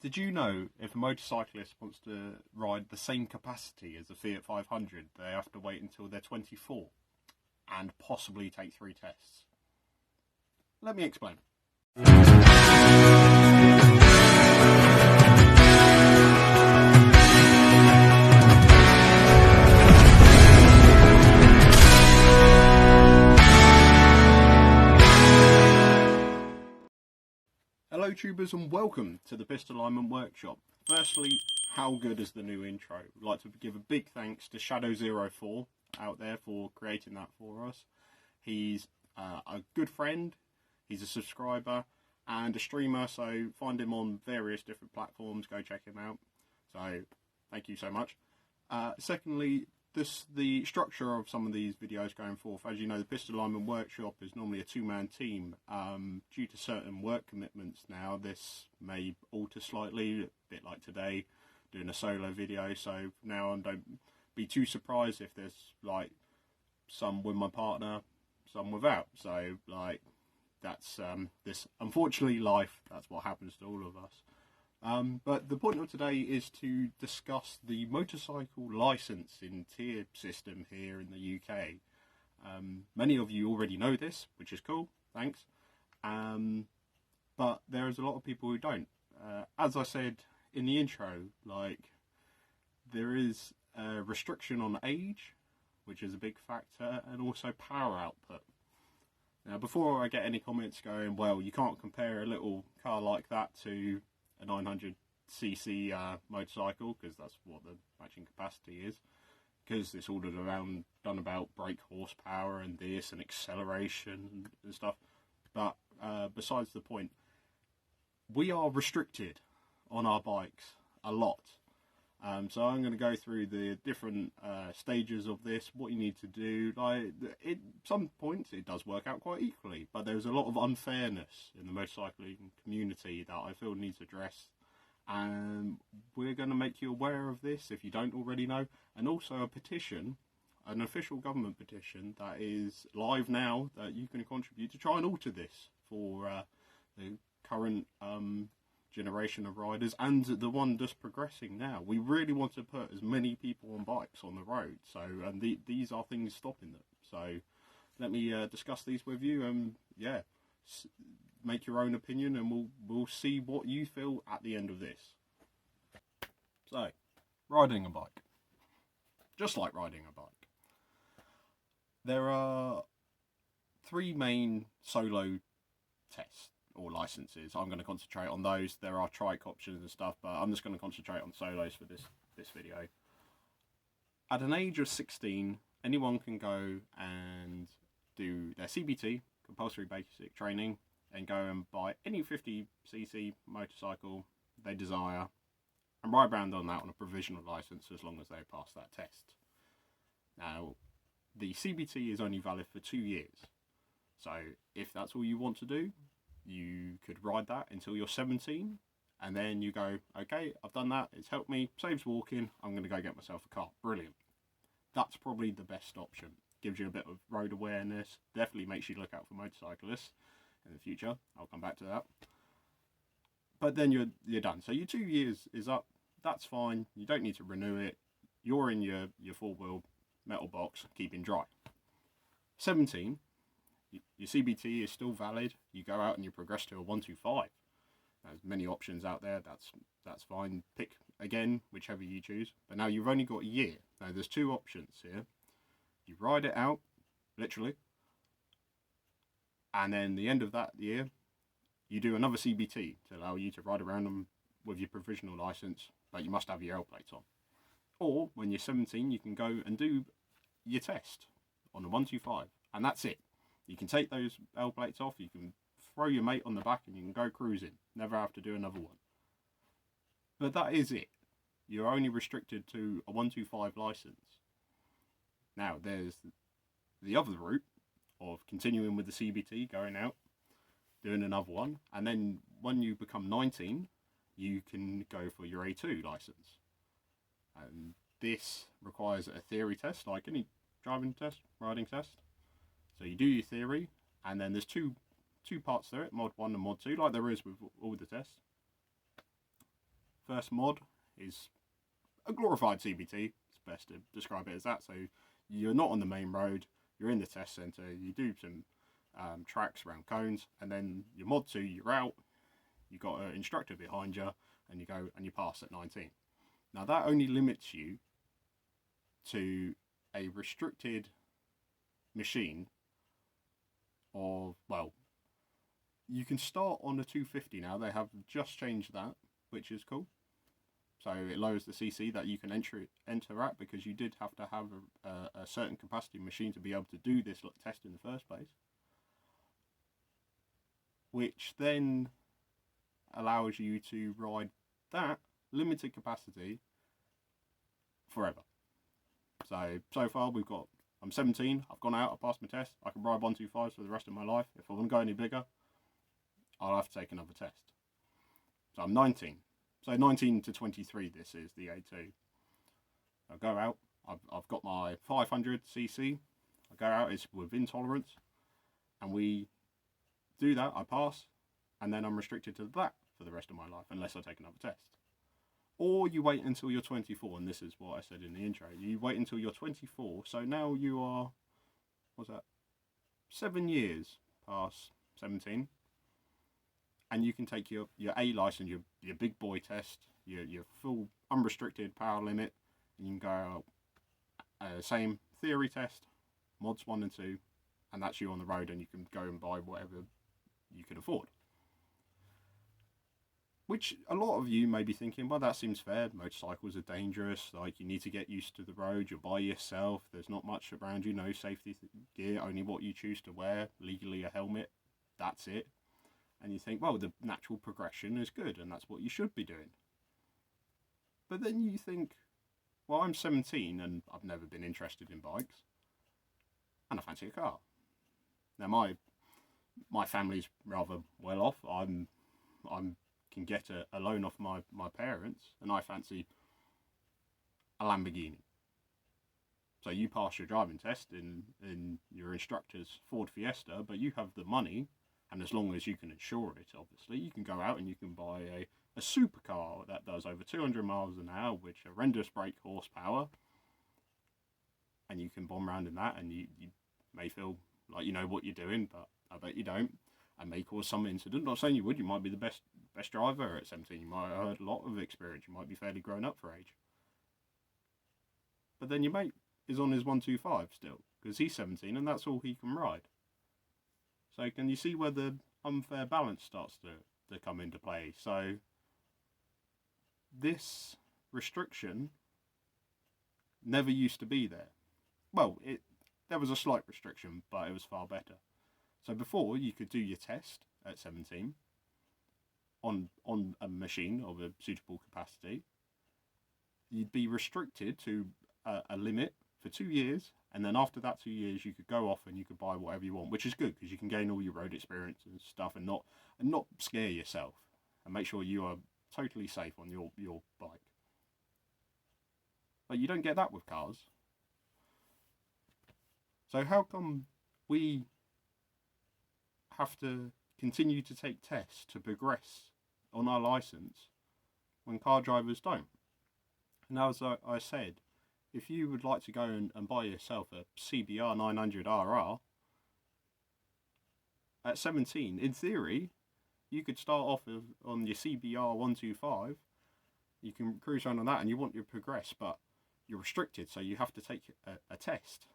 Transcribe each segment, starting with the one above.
Did you know if a motorcyclist wants to ride the same capacity as a Fiat 500, they have to wait until they're 24 and possibly take 3 tests? Let me explain. Hello tubers and welcome to the Pistol Alignment Workshop. Firstly, how good is the new intro? I'd like to give a big thanks to Shadow04 out there for creating that for us. He's a good friend, he's a subscriber and a streamer, so find him on various different platforms, go check him out. So thank you so much. Secondly, the structure of some of these videos going forth, as you know, the Pistol Alignment Workshop is normally a 2-man team. Due to certain work commitments now, this may alter slightly, a bit like today, doing a solo video. So now don't be too surprised if there's like some with my partner, some without. So like that's this unfortunately life. That's what happens to all of us. But the point of today is to discuss the motorcycle licensing tier system here in the UK. Many of you already know this, which is cool, thanks. But there's a lot of people who don't. As I said in the intro, like there is a restriction on age, which is a big factor, and also power output. Now, before I get any comments going, well, you can't compare a little car like that to a 900cc motorcycle, because that's what the matching capacity is, because it's all around done about brake horsepower and this and acceleration and stuff. But besides the point, we are restricted on our bikes a lot. So I'm going to go through the different stages of this, what you need to do. Like, some points it does work out quite equally, but there's a lot of unfairness in the motorcycling community that I feel needs addressed. And we're going to make you aware of this if you don't already know. And also a petition, an official government petition that is live now that you can contribute to try and alter this for the current generation of riders and the one just progressing now. We really want to put as many people on bikes on the road, so and these are things stopping them. So let me discuss these with you, and yeah, make your own opinion, and we'll see what you feel at the end of this. So, riding a bike, just like riding a bike, there are 3 main solo tests or licenses. I'm going to concentrate on those. There are trike options and stuff, but I'm just going to concentrate on solos for this video. At an age of 16, anyone can go and do their CBT, compulsory basic training, and go and buy any 50cc motorcycle they desire and ride around on that on a provisional license as long as they pass that test. Now, the CBT is only valid for 2 years. So if that's all you want to do, you could ride that until you're 17, and then you go, okay, I've done that, it's helped me, saves walking, I'm going to go get myself a car. Brilliant. That's probably the best option. Gives you a bit of road awareness, definitely makes you look out for motorcyclists in the future. I'll come back to that. But then you're done. So your 2 years is up, that's fine, you don't need to renew it, you're in your 4-wheel metal box, keeping dry. 17, your CBT is still valid. You go out and you progress to a 125. There's many options out there. That's fine. Pick again whichever you choose. But now you've only got a year. Now there's 2 options here. You ride it out, literally, and then the end of that year, you do another CBT to allow you to ride around them with your provisional license, but you must have your L plates on. Or when you're 17, you can go and do your test on a 125, and that's it. You can take those L plates off, you can throw your mate on the back and you can go cruising. Never have to do another one. But that is it. You're only restricted to a 125 license. Now there's the other route of continuing with the CBT, going out, doing another one, and then when you become 19, you can go for your A2 license. And this requires a theory test, like any driving test, riding test. So you do your theory, and then there's two parts to it, mod 1 and mod 2, like there is with all the tests. first mod is a glorified CBT. It's best to describe it as that. So you're not on the main road, you're in the test centre, you do some tracks around cones, and then your mod 2, you're out, you've got an instructor behind you, and you go and you pass at 19. Now that only limits you to a restricted machine of, well, you can start on a 250 now. They have just changed that, which is cool. So it lowers the CC that you can enter at, because you did have to have a certain capacity machine to be able to do this test in the first place, which then allows you to ride that limited capacity forever. So far I'm 17, I've gone out, I passed my test, I can ride 125s for the rest of my life. If I want to go any bigger, I'll have to take another test. So I'm 19. So 19 to 23, this is the A2. I go out, I've got my 500cc, I go out, it's within tolerance, and we do that, I pass, and then I'm restricted to that for the rest of my life, unless I take another test. Or you wait until you're 24, and this is what I said in the intro. You wait until you're 24, so now you are, what's that, 7 years past 17, and you can take your A license, your big boy test, your full unrestricted power limit, and you can go out, same theory test, mods 1 and 2, and that's you on the road, and you can go and buy whatever you can afford. Which a lot of you may be thinking, well, that seems fair, motorcycles are dangerous, like you need to get used to the road, you're by yourself, there's not much around you, no safety gear, only what you choose to wear, legally a helmet, that's it. And you think, well, the natural progression is good, and that's what you should be doing. But then you think, well, I'm 17 and I've never been interested in bikes, and I fancy a car. Now my family's rather well off. I'm can get a loan off my parents, and I fancy a Lamborghini. So you pass your driving test in your instructor's Ford Fiesta, but you have the money, and as long as you can insure it, obviously, you can go out and you can buy a supercar that does over 200 miles an hour with horrendous brake horsepower, and you can bomb around in that, and you may feel like you know what you're doing, but I bet you don't, and may cause some incident. Not saying you would, you might be the best driver at 17, you might have had a lot of experience, you might be fairly grown up for age. But then your mate is on his 125 still, because he's 17 and that's all he can ride. So can you see where the unfair balance starts to come into play? So this restriction never used to be there. Well, there was a slight restriction, but it was far better. So before, you could do your test at 17 on a machine of a suitable capacity. You'd be restricted to a limit for 2 years, and then after that 2 years you could go off and you could buy whatever you want, which is good because you can gain all your road experience and stuff, and not scare yourself, and make sure you are totally safe on your bike. But you don't get that with cars. So how come we have to continue to take tests to progress on our license when car drivers don't? And as I said, if you would like to go and buy yourself a CBR 900RR at 17, in theory, you could start off on your CBR 125, you can cruise around on that and you want to progress, but you're restricted, so you have to take a test.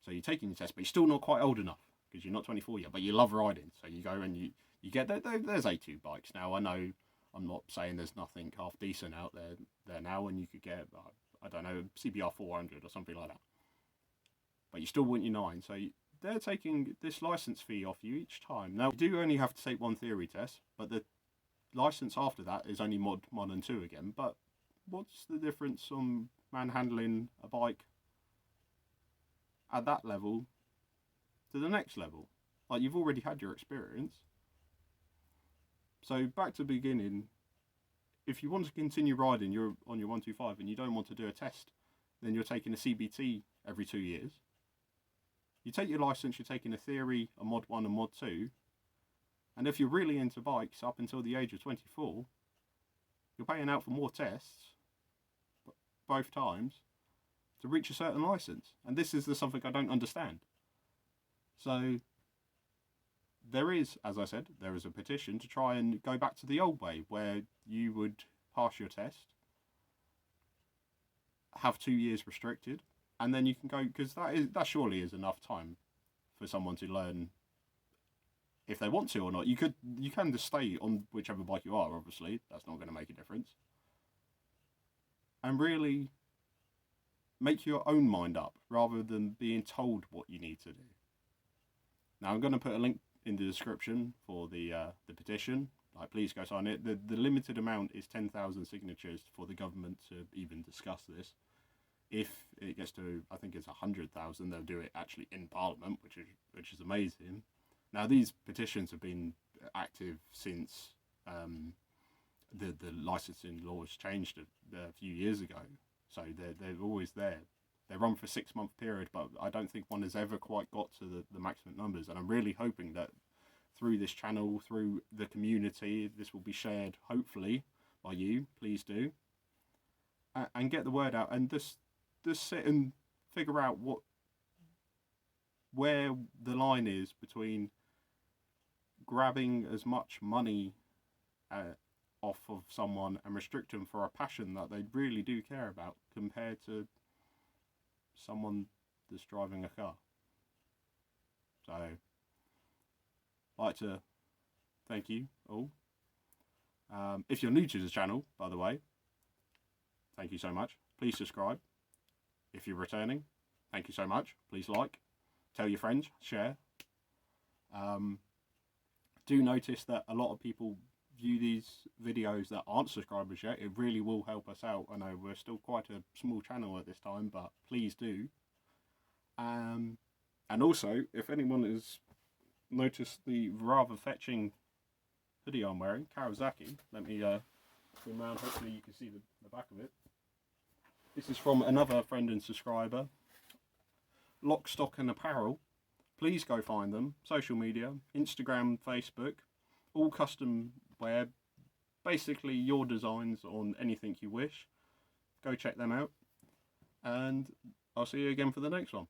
So you're taking your test, but you're still not quite old enough, because you're not 24 yet, but you love riding. So you go and you get, there's A2 bikes now. I know I'm not saying there's nothing half decent out there now, and you could get, I don't know, CBR 400 or something like that. But you still want your 9, so they're taking this license fee off you each time. Now, you do only have to take one theory test, but the license after that is only mod 1 and 2 again. But what's the difference on manhandling a bike at that level to the next level? Like, you've already had your experience. So back to the beginning, if you want to continue riding, you're on your 125 and you don't want to do a test, then you're taking a CBT every 2 years. You take your license, you're taking a theory, a mod 1 and mod 2, and if you're really into bikes up until the age of 24, you're paying out for more tests both times to reach a certain license. And this is something I don't understand. So there is, as I said, there is a petition to try and go back to the old way where you would pass your test, have 2 years restricted, and then you can go, because that surely is enough time for someone to learn if they want to or not. You can just stay on whichever bike you are, obviously. That's not going to make a difference. And really make your own mind up rather than being told what you need to do. Now I'm going to put a link in the description for the petition. Like, please go sign it. The limited amount is 10,000 signatures for the government to even discuss this. If it gets to, I think it's 100,000, they'll do it actually in Parliament, which is amazing. Now these petitions have been active since the licensing laws changed a few years ago, so they're always there. They run for a 6-month period, but I don't think one has ever quite got to the maximum numbers. And I'm really hoping that through this channel, through the community, this will be shared, hopefully, by you. Please do. And get the word out, and just sit and figure out where the line is between grabbing as much money off of someone and restrict them for a passion that they really do care about, compared to someone that's driving a car. So I'd like to thank you all. If you're new to the channel, by the way, thank you so much. Please subscribe. If you're returning, thank you so much. Please like, tell your friends, share. Do notice that a lot of people view these videos that aren't subscribers yet. It really will help us out. I know we're still quite a small channel at this time, but please do. And also, if anyone has noticed the rather fetching hoodie I'm wearing, Kawasaki, let me zoom around, hopefully you can see the back of it. This is from another friend and subscriber, Lock, Stock and Apparel. Please go find them. Social media, Instagram, Facebook, all custom wear. Basically your designs on anything you wish. Go check them out. And I'll see you again for the next one.